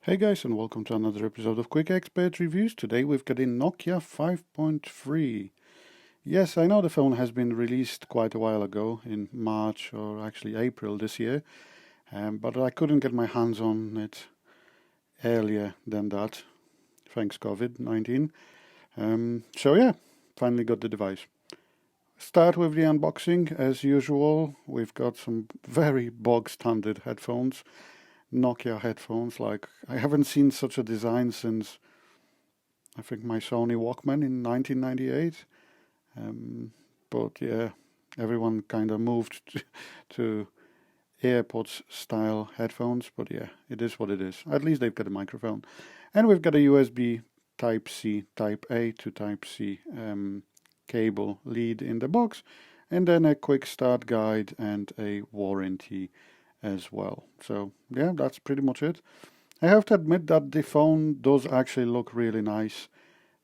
Hey guys, and welcome to another episode of Quick Expert Reviews. Today we've got a Nokia 5.3. Yes, I know the phone has been released quite a while ago, in March or actually April this year, but I couldn't get my hands on it earlier than that, thanks COVID-19. So yeah, finally got the device. Start with the unboxing. As usual, we've got some very bog standard headphones. Nokia headphones. Like, I haven't seen such a design since I think my Sony Walkman in 1998. But yeah, everyone kind of moved to AirPods style headphones. But yeah, it is what it is. At least they've got a microphone. And we've got a USB Type C, Type A to Type C cable lead in the box. And then a quick start guide and a warranty as well. So yeah, that's pretty much it. I have to admit that the phone does actually look really nice.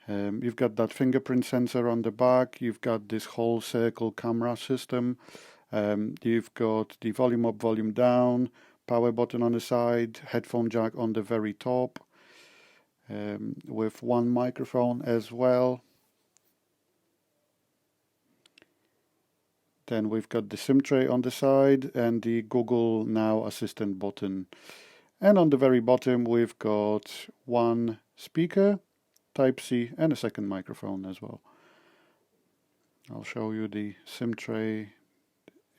You've got that fingerprint sensor on the back, you've got this whole circle camera system, you've got the volume up, volume down, power button on the side, headphone jack on the very top, with one microphone as well. Then we've got the SIM tray on the side and the Google Now Assistant button. And on the very bottom, we've got one speaker, Type C, and a second microphone as well. I'll show you the SIM tray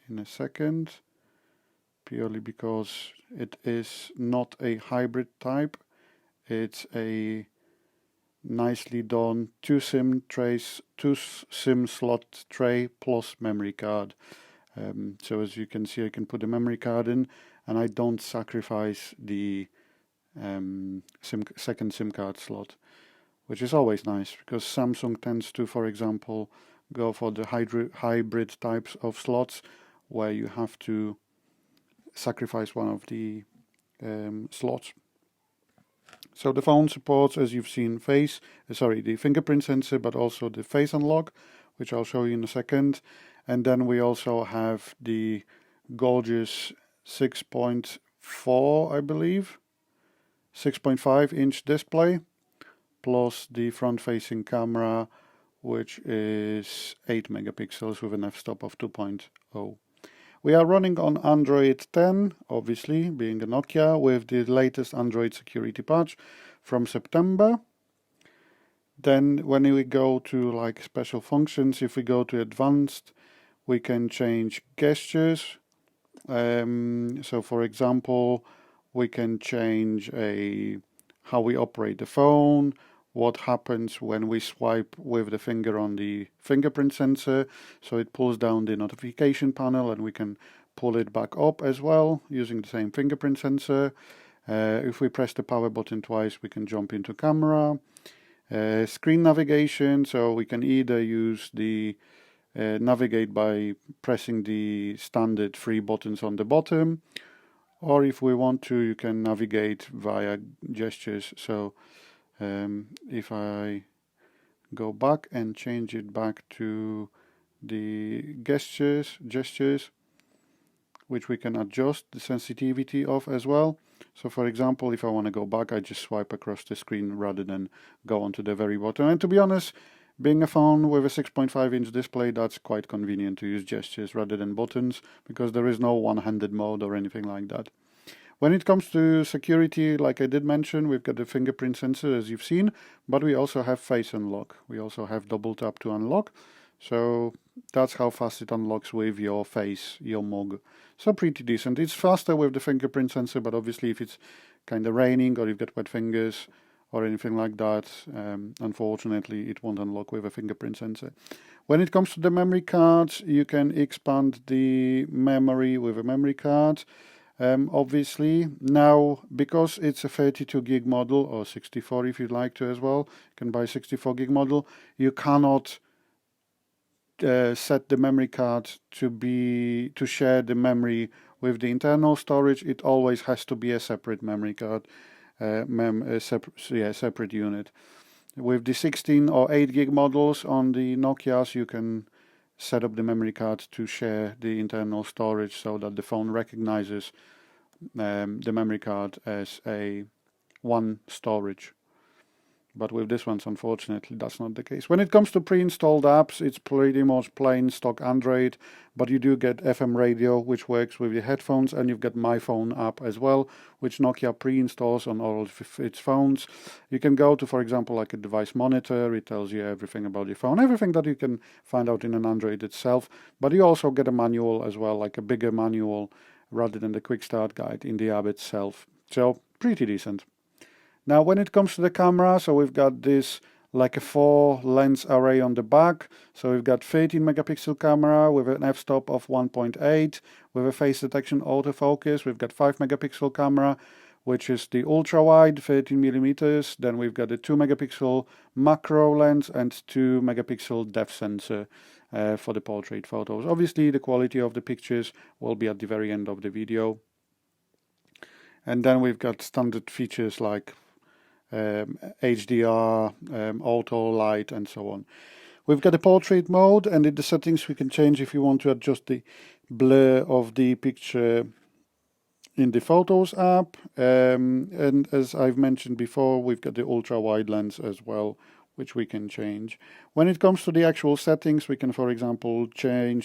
in a second, purely because it is not a hybrid type. It's a nicely done two SIM slot tray plus memory card. So as you can see, I can put a memory card in, and I don't sacrifice the second SIM card slot, which is always nice because Samsung tends to, for example, go for the hybrid types of slots where you have to sacrifice one of the slots. So the phone supports, as you've seen, the fingerprint sensor, but also the face unlock, which I'll show you in a second. And then we also have the gorgeous 6.4, I believe, 6.5-inch display, plus the front-facing camera, which is 8 megapixels with an f-stop of 2.0. We are running on Android 10, obviously, being a Nokia, with the latest Android security patch from September. Then when we go to like special functions, if we go to advanced, we can change gestures. So for example, we can change how we operate the phone, what happens when we swipe with the finger on the fingerprint sensor. So it pulls down the notification panel and we can pull it back up as well using the same fingerprint sensor. If we press the power button twice, we can jump into camera. Screen navigation, so we can either use the navigate by pressing the standard three buttons on the bottom, or if we want to, you can navigate via gestures. So if I go back and change it back to the gestures, which we can adjust the sensitivity of as well. So for example, if I want to go back, I just swipe across the screen rather than go onto the very bottom. And to be honest, being a phone with a 6.5-inch display, that's quite convenient to use gestures rather than buttons, because there is no one-handed mode or anything like that. When it comes to security, like I did mention, we've got the fingerprint sensor, as you've seen, but we also have face unlock. We also have double tap to unlock. So that's how fast it unlocks with your face, your mug. So pretty decent. It's faster with the fingerprint sensor, but obviously if it's kind of raining or you've got wet fingers or anything like that, unfortunately it won't unlock with a fingerprint sensor. When it comes to the memory cards, you can expand the memory with a memory card. Obviously, now because it's a 32 gig model, or 64 if you'd like to as well, you can buy 64 gig model, you cannot set the memory card to share the memory with the internal storage. It always has to be a separate memory card, separate unit. With the 16 or 8 gig models on the Nokias, you can set up the memory card to share the internal storage so that the phone recognizes the memory card as a one storage. But with this ones, unfortunately, that's not the case. When it comes to pre-installed apps, it's pretty much plain stock Android, but you do get FM radio, which works with your headphones, and you've got My Phone app as well, which Nokia pre-installs on all of its phones. You can go to, for example, like a device monitor. It tells you everything about your phone, everything that you can find out in an Android itself. But you also get a manual as well, like a bigger manual rather than the quick start guide in the app itself. So pretty decent. Now, when it comes to the camera, so we've got this like a 4-lens array on the back. So we've got 13 megapixel camera with an f-stop of 1.8 with a face detection autofocus. We've got 5 megapixel camera, which is the ultra wide 13 millimeters. Then we've got a 2 megapixel macro lens and 2 megapixel depth sensor for the portrait photos. Obviously, the quality of the pictures will be at the very end of the video. And then we've got standard features like HDR, auto light, and so on. We've got a portrait mode, and in the settings we can change if you want to adjust the blur of the picture in the Photos app. And as I've mentioned before, we've got the ultra wide lens as well, which we can change. When it comes to the actual settings, we can, for example, turn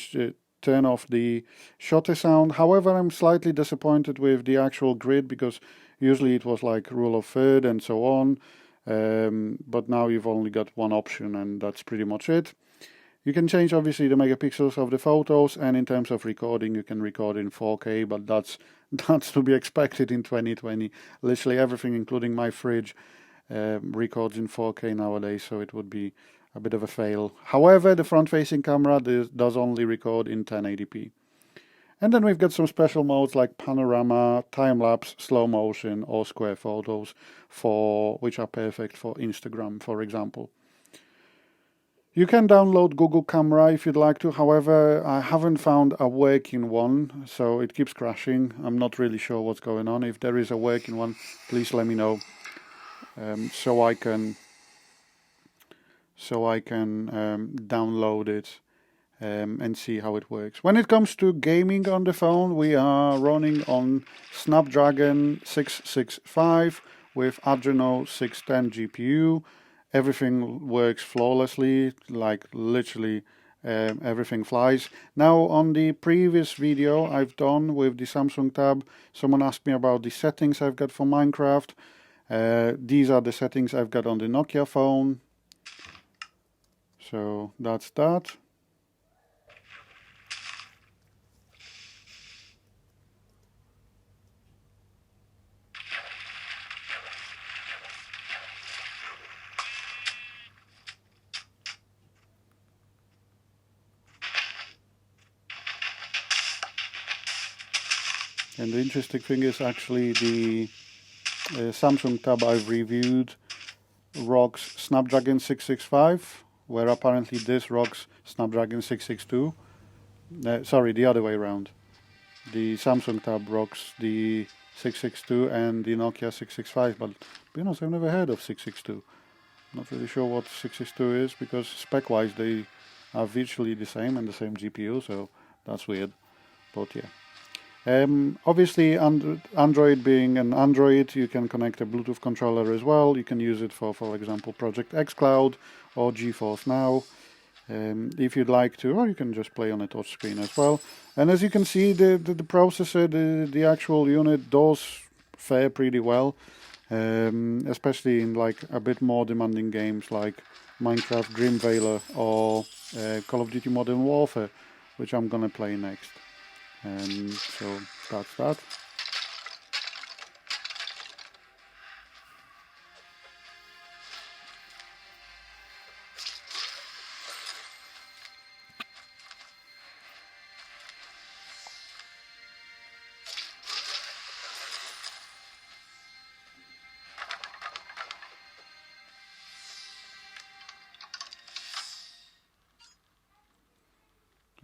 off the shutter sound. However, I'm slightly disappointed with the actual grid, because usually it was like rule of third and so on, but now you've only got one option, and that's pretty much it. You can change obviously the megapixels of the photos, and in terms of recording, you can record in 4K, but that's to be expected in 2020. Literally everything, including my fridge, records in 4K nowadays, so it would be a bit of a fail. However, the front-facing camera does only record in 1080p. And then we've got some special modes like panorama, time-lapse, slow motion, or square photos, which are perfect for Instagram, for example. You can download Google Camera if you'd like to. However, I haven't found a working one, so it keeps crashing. I'm not really sure what's going on. If there is a working one, please let me know, so I can download it and see how it works. When it comes to gaming on the phone, we are running on Snapdragon 665 with Adreno 610 GPU. Everything works flawlessly, like literally everything flies. Now, on the previous video I've done with the Samsung Tab, someone asked me about the settings I've got for Minecraft. These are the settings I've got on the Nokia phone. So that's that. And the interesting thing is actually the Samsung Tab I've reviewed rocks Snapdragon 665, where apparently this rocks Snapdragon 662. Sorry, the other way around. The Samsung Tab rocks the 662 and the Nokia 665, but to be honest, I've never heard of 662. Not really sure what 662 is, because spec-wise they are virtually the same and the same GPU, so that's weird. But yeah. Obviously, Android being an Android, you can connect a Bluetooth controller as well. You can use it for example, Project xCloud or GeForce Now, if you'd like to, or you can just play on a touch screen as well. And as you can see, the processor, the actual unit does fare pretty well, especially in like a bit more demanding games like Minecraft Dream Veiler or Call of Duty Modern Warfare, which I'm gonna play next. So that's that.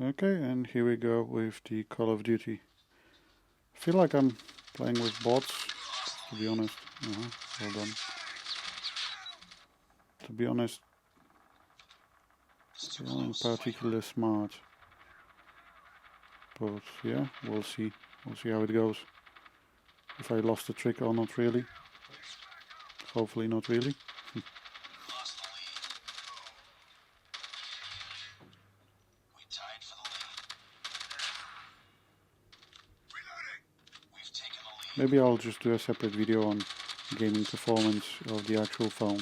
Okay, and here we go with the Call of Duty. I feel like I'm playing with bots, to be honest. Hold on. To be honest, they aren't particularly smart. But yeah, we'll see. We'll see how it goes. If I lost the trick or not, really. hopefully not really. Maybe I'll just do a separate video on gaming performance of the actual phone.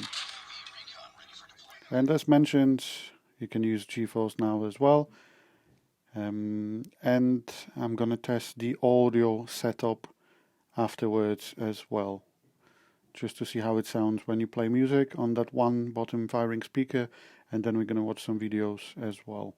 And as mentioned, you can use GeForce Now as well. And I'm gonna test the audio setup afterwards as well, just to see how it sounds when you play music on that one bottom firing speaker, and then we're gonna watch some videos as well.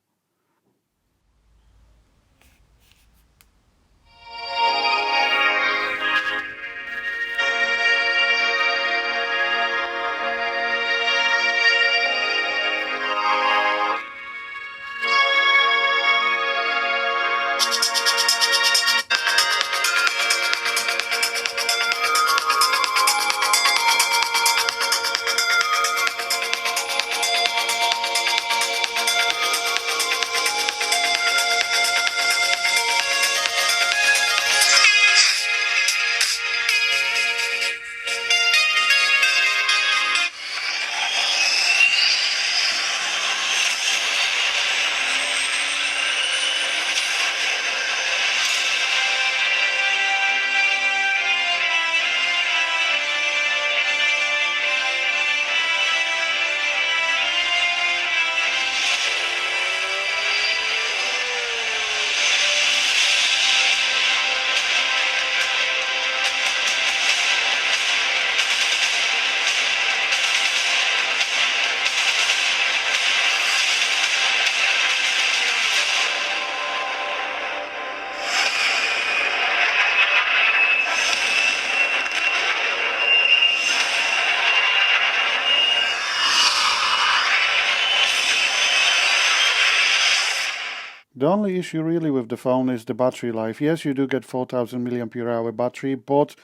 The only issue really with the phone is the battery life. Yes, you do get 4000 mAh battery, but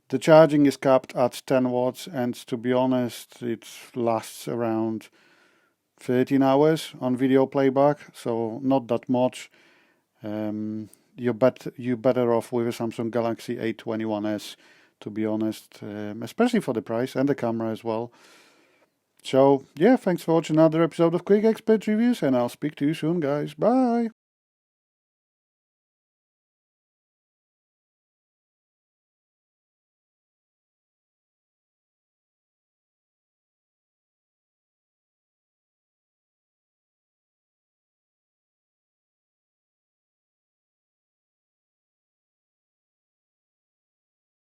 the charging is capped at 10 watts, and to be honest, it lasts around 13 hours on video playback, so not that much. You're better off with a Samsung Galaxy A21s, to be honest, especially for the price and the camera as well. So, yeah, thanks for watching another episode of Quick Expert Reviews, and I'll speak to you soon, guys. Bye!